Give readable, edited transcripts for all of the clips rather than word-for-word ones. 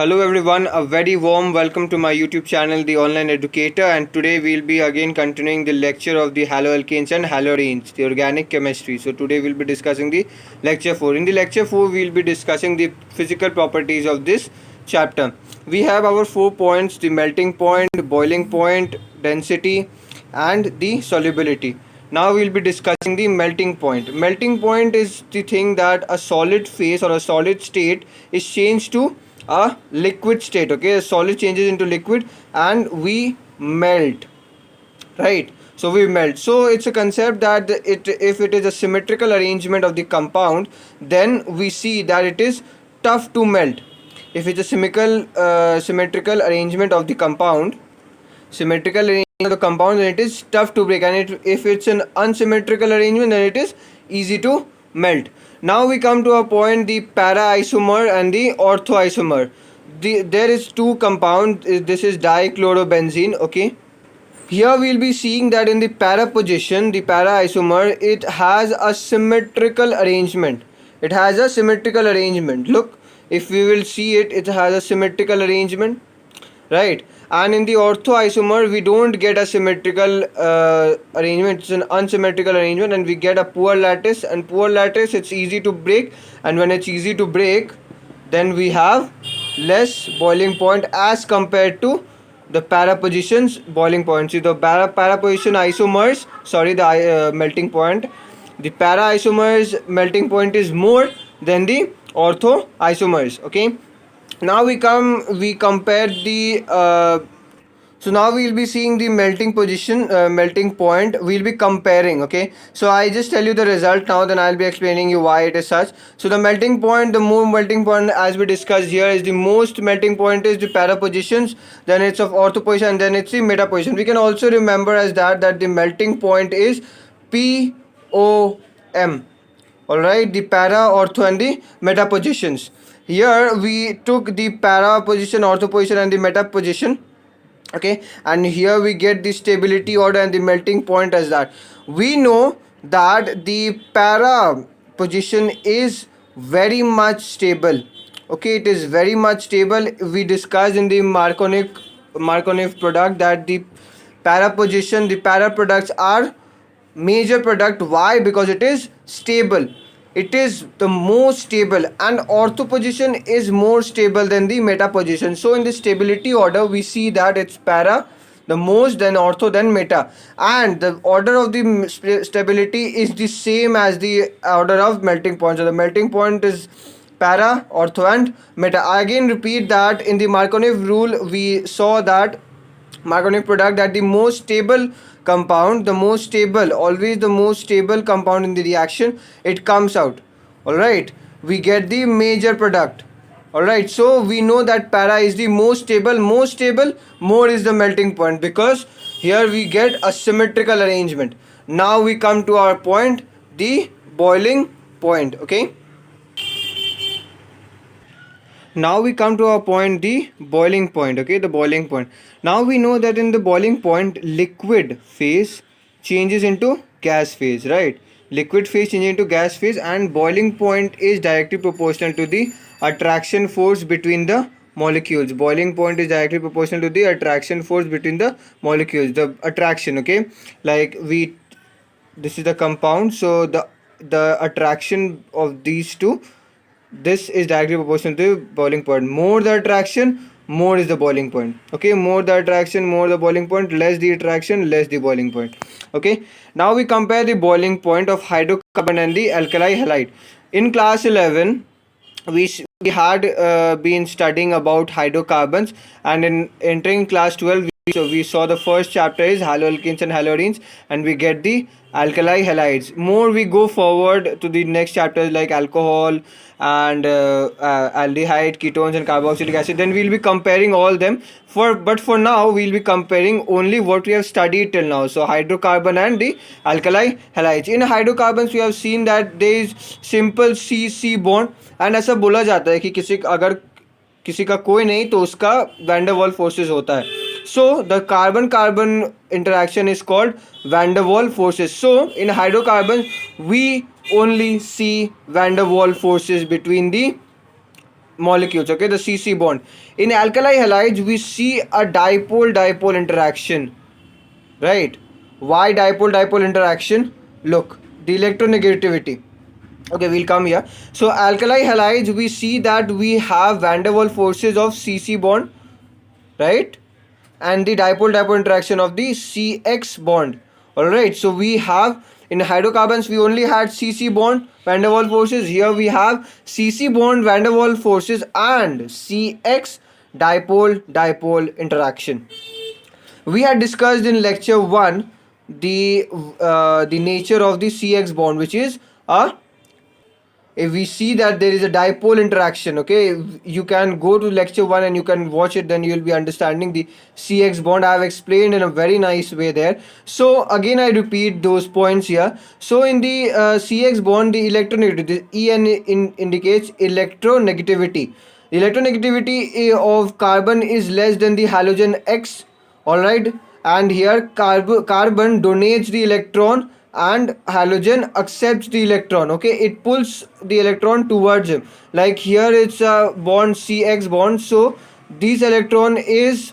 Hello everyone, a very warm welcome to my YouTube channel The Online Educator, and today we'll be again continuing the lecture of the haloalkanes and haloarenes, the organic chemistry. So today we'll be discussing the lecture 4. In the lecture 4 we'll be discussing the physical properties of this chapter. We have our 4 points: the melting point, boiling point, density and the solubility. Now we'll be discussing the melting point. Melting point is the thing that a solid phase or a solid state is changed to a liquid state. Okay, a solid changes into liquid and we melt, right? So we melt. So it's a concept that if it is a symmetrical arrangement of the compound, then we see that it is tough to melt. If it's a symmetrical arrangement of the compound, symmetrical arrangement of the compound, then it is tough to break, and if it's an unsymmetrical arrangement, then it is easy to melt. Now we come to a point: the para isomer and the ortho isomer. There is two compounds. This is dichlorobenzene. Okay, here we'll be seeing that in the para position, the para isomer, it has a symmetrical arrangement. It has a symmetrical arrangement. Look, if we will see it, it has a symmetrical arrangement, right? And in the ortho isomer we don't get a symmetrical arrangement. It's an unsymmetrical arrangement and we get a poor lattice, and poor lattice, it's easy to break, and when it's easy to break, then we have less boiling point as compared to the para positions boiling point. See, the para position isomers, sorry, the melting point, the para isomers melting point is more than the ortho isomers. Okay, now we compare the so now we'll be seeing the melting position, melting point, we'll be comparing. Okay, so I just tell you the result now, then I'll be explaining you why it is such. So the melting point, the more melting point as we discussed here, is the most melting point is the para positions, then it's of ortho position, and then it's the meta position. We can also remember as that the melting point is POM. Alright, the para, ortho and the meta positions. Here we took the para position, ortho position and the meta position. Okay, and here we get the stability order and the melting point as that. We know that the para position is very much stable. Okay, it is very much stable. We discussed in the Markovnikov product that the para position, the para products are major product. Why? Because it is stable. It is the most stable, and ortho position is more stable than the meta position. So in the stability order we see that it's para the most, then ortho, then meta, and the order of the stability is the same as the order of melting point. So the melting point is para, ortho and meta. I again repeat that in the Markovnikov rule we saw that Markovnikov product, that the most stable compound, the most stable, always the most stable compound in the reaction, it comes out. Alright, we get the major product. Alright, so we know that para is the most stable, more is the melting point, because here we get a symmetrical arrangement. Now we come to our point, the boiling point. Okay, now we come to our point, the boiling point. Okay, the boiling point. Now we know that in the boiling point, liquid phase changes into gas phase, right? Liquid phase changes into gas phase, and boiling point is directly proportional to the attraction force between the molecules. Boiling point is directly proportional to the attraction force between the molecules, the attraction. Okay, like we, this is the compound, so the attraction of these two, this is directly proportional to the boiling point. More the attraction, more is the boiling point. Okay, more the attraction, more the boiling point, less the attraction, less the boiling point. Okay, now we compare the boiling point of hydrocarbon and the alkali halide. In class 11 we had been studying about hydrocarbons, and in entering class 12 we saw the first chapter is haloalkanes and haloarenes, and we get the alkali halides. More we go forward to the next chapters like alcohol and aldehyde, ketones and carboxylic acid, then we'll be comparing all them. But for now we'll be comparing only what we have studied till now. So hydrocarbon and the alkali halides. In hydrocarbons we have seen that there is simple C bond, and ऐसा बोला जाता है कि किसी अगर किसी का कोई नहीं तो उसका वैन डर वाल फोर्सेस होता है. So the carbon carbon interaction is called van der Waal forces. So in hydrocarbons we only see van der Waal forces between the molecules, okay, the CC bond. In alkali halides, we see a dipole-dipole interaction, right? Why dipole-dipole interaction? Look, the electronegativity. Okay, we'll come here. So alkali halides, we see that we have van der Waals forces of CC bond, right? And the dipole-dipole interaction of the CX bond. Alright, so we have in hydrocarbons we only had CC bond van der Waals forces. Here we have CC bond van der Waals forces and CX dipole-dipole interaction. We had discussed in lecture 1 the nature of the CX bond, which is a, if we see that there is a dipole interaction, okay, you can go to lecture 1 and you can watch it, then you will be understanding the CX bond. I have explained in a very nice way there. So again I repeat those points here. So in the CX bond, the electronegativity, the En indicates electronegativity. The electronegativity of carbon is less than the halogen X, alright, and here carbon donates the electron and halogen accepts the electron, okay, it pulls the electron towards him. Like here it's a bond, CX bond, so this electron is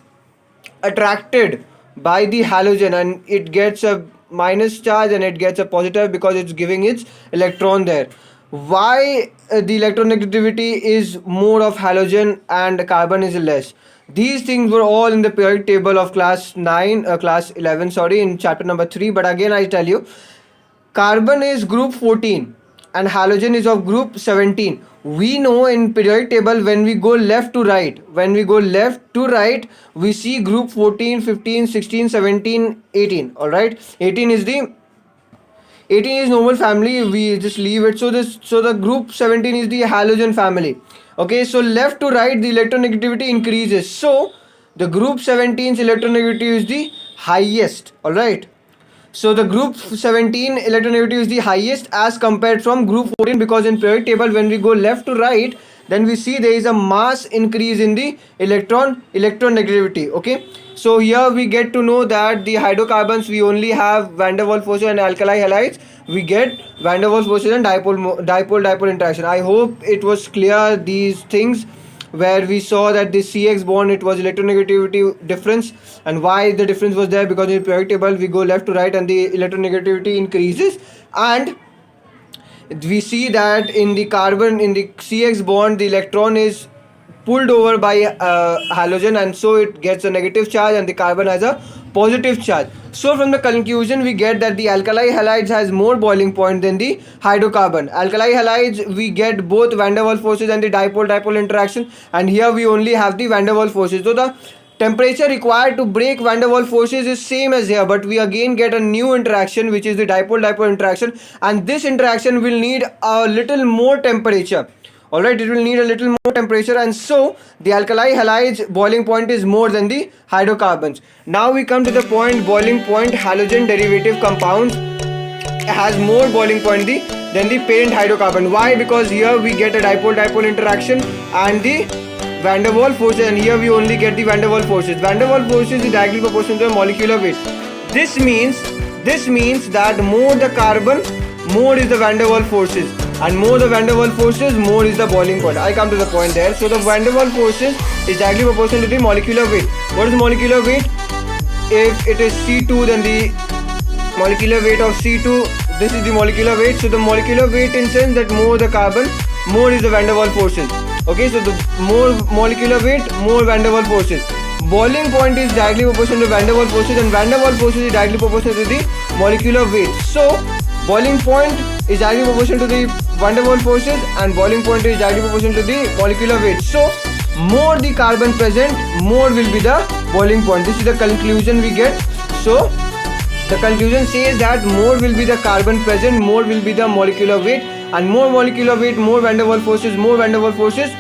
attracted by the halogen and it gets a minus charge and it gets a positive because it's giving its electron there. Why the electronegativity is more of halogen and carbon is less? These things were all in the periodic table of class 11, sorry, in chapter number 3. But again I tell you, carbon is group 14 and halogen is of group 17. We know in periodic table when we go left to right, we see group 14, 15, 16, 17, 18. Alright, 18 is normal family, we just leave it. So the group 17 is the halogen family. Okay, so left to right the electronegativity increases, so the group 17's electronegativity is the highest. Alright, so the group 17 electronegativity is the highest as compared from group 14, because in periodic table when we go left to right, then we see there is a mass increase in the electronegativity. Okay, so here we get to know that the hydrocarbons we only have van der Waals forces, and alkali halides we get van der Waals forces and dipole-dipole interaction. I hope it was clear, these things where we saw that the CX bond, it was electronegativity difference, and why the difference was there, because in periodic table we go left to right and the electronegativity increases, and we see that in the carbon, in the CX bond, the electron is pulled over by halogen, and so it gets a negative charge and the carbon has a positive charge. So from the conclusion we get that the alkali halides has more boiling point than the hydrocarbon. Alkali halides we get both van der Waals forces and the dipole-dipole interaction, and here we only have the van der Waals forces. So the temperature required to break van der Waals forces is same as here, but we again get a new interaction which is the dipole-dipole interaction, and this interaction will need a little more temperature. Alright, it will need a little more temperature, and so the alkali halides boiling point is more than the hydrocarbons. Now we come to the point boiling point. Halogen derivative compounds has more boiling point than the parent hydrocarbon. Why? Because here we get a dipole-dipole interaction and the van der Waals forces, and here we only get the van der Waals forces. Van der Waals forces is directly proportional to the molecular weight. This means that more the carbon, more is the van der Waals forces, and more the van der Waals forces, more is the boiling point. I come to the point there. So the van der Waals forces is directly proportional to the molecular weight. What is molecular weight? If it is C2, then the molecular weight of C2, this is the molecular weight. So the molecular weight in sense that more the carbon, more is the van der Waals forces. Okay, so the more molecular weight, more van der Waals forces. Boiling point is directly proportional to van der Waals forces, and van der Waals forces is directly proportional to the molecular weight. So boiling point is directly proportional to the van der Waals forces, and boiling point is directly proportional to the molecular weight. So more the carbon present, more will be the boiling point. This is the conclusion we get. So the conclusion says that more will be the carbon present, more will be the molecular weight, and more molecular weight, more van der Waals forces, more van der Waals forces,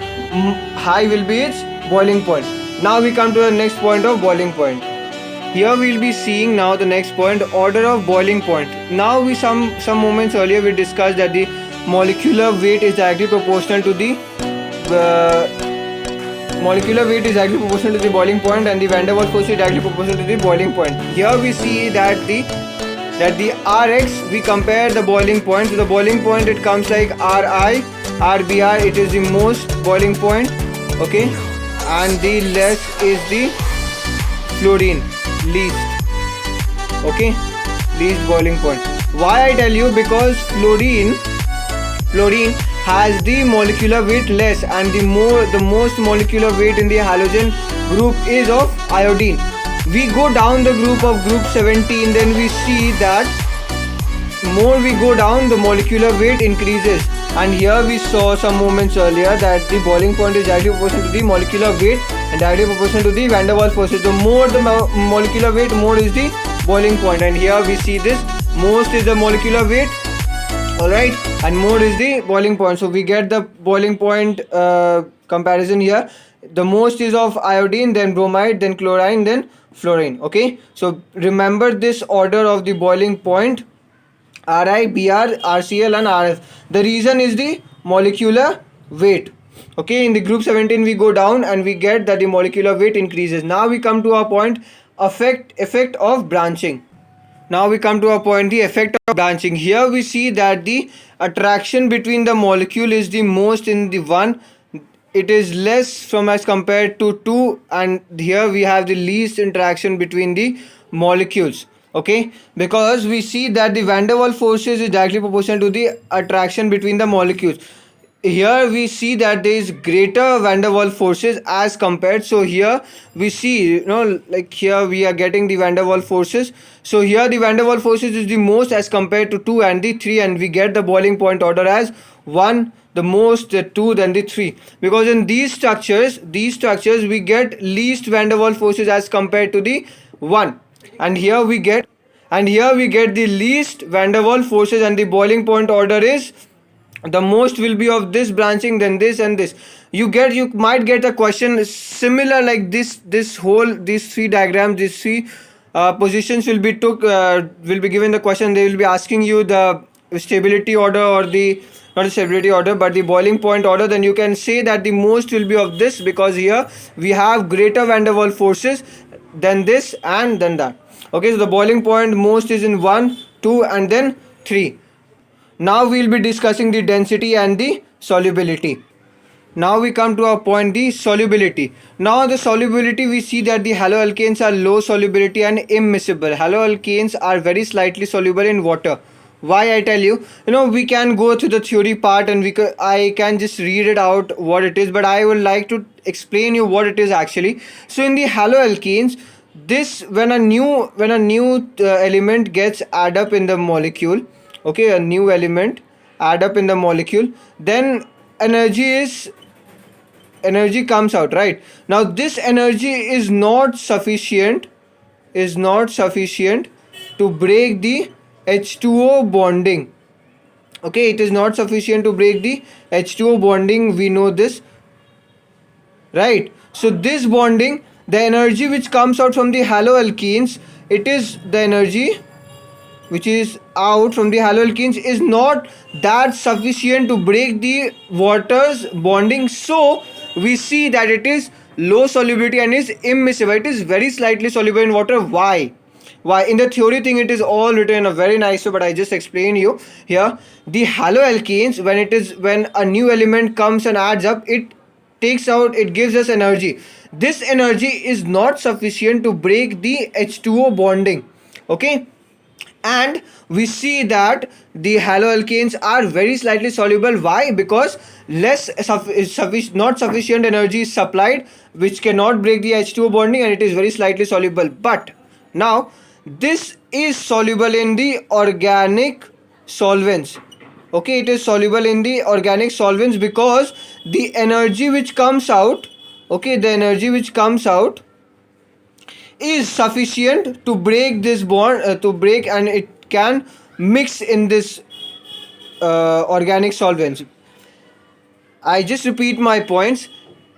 high will be its boiling point. Now we come to the next point of boiling point. Here we will be seeing now the next point, order of boiling point. Now we some moments earlier we discussed that the molecular weight is directly proportional to the boiling point, and the van der Waals force is directly proportional to the boiling point. Here we see that the Rx, we compare the boiling point. So the boiling point, it comes like Ri RBr, it is the most boiling point, okay, and the less is the fluorine, least, okay, least boiling point. Why I tell you? Because fluorine has the molecular weight less, and the most molecular weight in the halogen group is of iodine. We go down the group of group 17, then we see that more we go down, the molecular weight increases. And here we saw some moments earlier that the boiling point is directly proportional to the molecular weight and directly proportional to the van der Waals forces. The more the molecular weight, more is the boiling point. And here we see this, most is the molecular weight, alright, and more is the boiling point. So we get the boiling point comparison here. The most is of iodine, then bromide, then chlorine, then fluorine. Okay, so remember this order of the boiling point: Ri, Br, RCl and RF. The reason is the molecular weight. Okay, in the group 17 we go down and we get that the molecular weight increases. Now we come to our point, effect of branching. Now we come to a point, the effect of branching. Here we see that the attraction between the molecule is the most in the 1. It is less from as compared to 2, and here we have the least interaction between the molecules. Okay, because we see that the van der Waals forces is directly proportional to the attraction between the molecules. Here we see that there is greater van der Waals forces as compared. So here we see, like here we are getting the van der Waals forces. So here the van der Waals forces is the most as compared to 2 and the 3, and we get the boiling point order as 1, the most, the 2, then the 3. Because in these structures we get least van der Waals forces as compared to the 1, and here we get the least van der Waals forces, and the boiling point order is the most will be of this branching, then this and this. You might get a question similar like these 3 diagrams, these 3 positions will be given the question. They will be asking you the stability order, or the not the stability order but the boiling point order. Then you can say that the most will be of this, because here we have greater van der Waals forces than this and then that. Okay, so the boiling point most is in 1, 2 and then 3. Now we will be discussing the density and the solubility. Now we come to our point, the solubility. Now the solubility, we see that the haloalkanes are low solubility and immiscible. Haloalkanes are very slightly soluble in water. Why I tell you? We can go through the theory part and I can just read it out what it is, but I would like to explain you what it is actually. So in the haloalkanes, this when a new element gets add up in the molecule, okay, a new element add up in the molecule, then energy comes out, right? Now this energy is not sufficient to break the H2O bonding. Okay, it is not sufficient to break the H2O bonding, we know this, right? So this bonding, the energy which comes out from the haloalkenes, it is the energy which is out from the haloalkenes is not that sufficient to break the water's bonding. So we see that it is low solubility and is immiscible. It is very slightly soluble in water. Why? In the theory thing it is all written in a very nice way, but I just explain you here. The haloalkenes, when a new element comes and adds up, it gives us energy. This energy is not sufficient to break the H2O bonding. Okay, and we see that the haloalkanes are very slightly soluble. Why? Because not sufficient energy is supplied, which cannot break the H2O bonding, and it is very slightly soluble. But now this is soluble in the organic solvents. Okay, it is soluble in the organic solvents because the energy which comes out, is sufficient to break this bond, and it can mix in this organic solvents. I just repeat my points.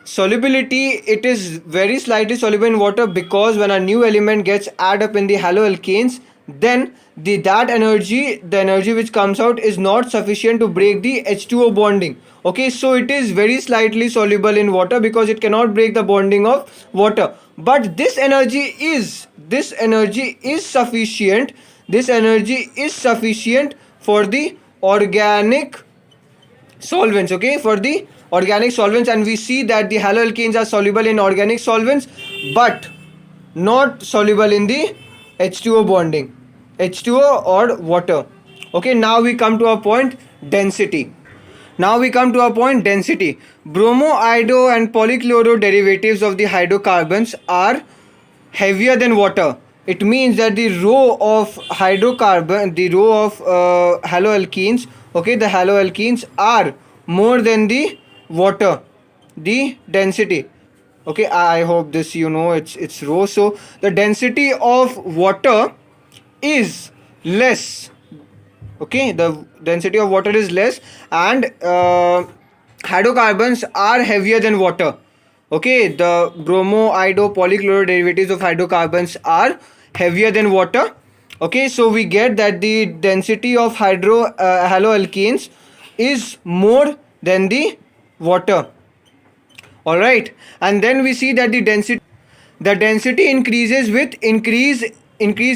Solubility, it is very slightly soluble in water because when a new element gets add up in the haloalkanes, then the energy which comes out is not sufficient to break the H2O bonding. Okay, so it is very slightly soluble in water because it cannot break the bonding of water. But this energy is sufficient for the organic solvents, okay, for the organic solvents, and we see that the haloalkanes are soluble in organic solvents but not soluble in the H2O bonding, H2O or water. Okay, now we come to our point, density. Now we come to our point, density. Bromo-iodo and polychloro derivatives of the hydrocarbons are heavier than water. It means that the row of hydrocarbon, the row of haloalkenes, okay, the haloalkenes are more than the water, the density. Okay, I hope this, you know, it's rho. So the density of water is less. Okay, the density of water is less, and hydrocarbons are heavier than water. Okay, the bromo-iodo polychloro derivatives of hydrocarbons are heavier than water. Okay, so we get that the density of haloalkenes is more than the water. All right, and then we see that the density increases with increase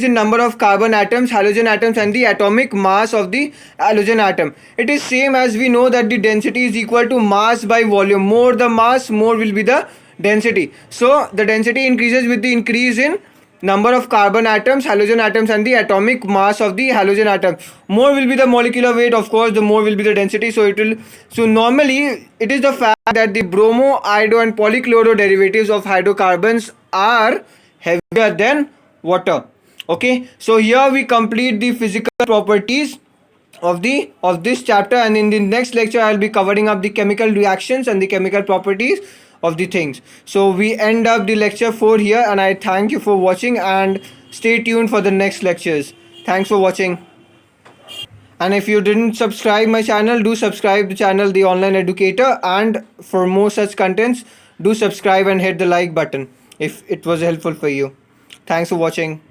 in number of carbon atoms, halogen atoms, and the atomic mass of the halogen atom. It is same as we know that the density is equal to mass by volume. More the mass, more will be the density. So the density increases with the increase in number of carbon atoms, halogen atoms, and the atomic mass of the halogen atom. More will be the molecular weight, of course, the more will be the density. So normally it is the fact that the bromo, iodo, and polychloro derivatives of hydrocarbons are heavier than water. Okay, so here we complete the physical properties of this chapter, and in the next lecture I'll be covering up the chemical reactions and the chemical properties of the things. So we end up the lecture 4 here, and I thank you for watching, and stay tuned for the next lectures. Thanks for watching. And if you didn't subscribe my channel, do subscribe the channel The Online Educator, and for more such contents, do subscribe and hit the like button if it was helpful for you. Thanks for watching.